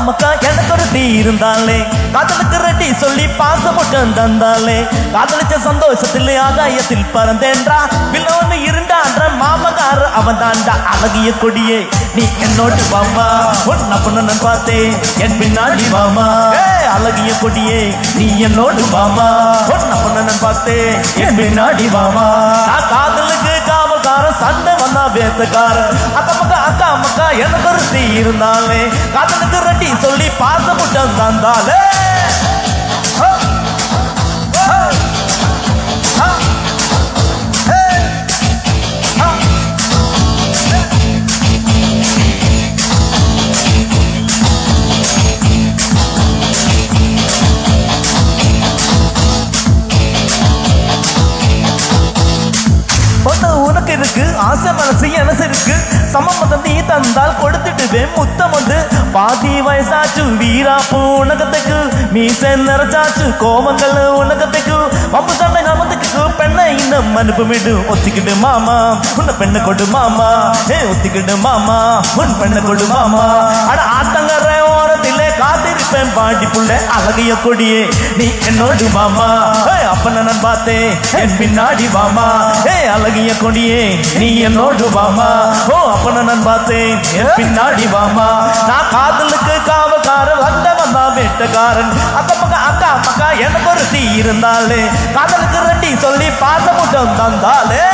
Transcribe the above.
மக்கா எனக்கு ஒரு தீ இருந்தாலே காதலுக்கு ரெட்டி சொல்லி பாசமுட்டம் தந்தாலே காதலிச்ச சந்தோஷத்தில் ஆகாயத்தில் பறந்தேன்றா வில்லோன்னு இருந்தான்ற மாமகார அவன் தாண்டா அழகிய கொடியே நீ என்னோடு வாமா ஒன்ன பொண்ணு நான் பார்த்தேன் என் பின்னாடி வாமா அழகிய கொடியே நீ என்னோடு வாமா ஒன்ன பொண்ணு நான் பார்த்தேன் என் பின்னாடி வாமா காதலுக்கு காவல்காரன் சண்டை வந்தா வேத்தக்காரன் அக்கா மக்கா எனக்கு ஒரு தீ இருந்தாலே காதலுக்கு ரெட்டி சொல்லி பாசமுட்டம் தந்தாலே உனக்கு இருக்கு ஆசை மனசு எனக்கு இருக்கு சமமதம் நீ தந்தால் கொடுத்துட்டுவேன் முத்தம் வந்து பாதி வயசாச்சு வீராப்பு உனகத்துக்கு மீச நிறைச்சாச்சு கோபங்கள் உனகத்துக்கு வம்பு சண்டை நமத்துக்கு பெண்ணை இன்னும் அனுப்பமிடு ஒத்திக்கிட்டு மாமா உன்னை பெண்ணை கொடு மாமா ஒத்திக்கிட்டு மாமா உன் பெண்ணை கொடு மாமா அட ஆத்தங்கர ஓரத்திலே காத்திருப்பேன் பாட்டி புள்ள அழகிய கொடியே நீ என்னோடு மாமா அப்பன நான் பார்த்தேன் என் பின்னாடி வாமா அழகிய கொடியே நீ என்னோடு வாமா அப்பன நான் பார்த்தேன் என் பின்னாடி வாமா நான் காதலுக்கு காவல்காரன் வந்தவன் தான் வேட்டக்காரன் அக்கா மக்கா எனக்கு ஒரு தீ இருந்தாலே காதலுக்கு ரெட்டி சொல்லி பாசமுட்டம் தந்தாலே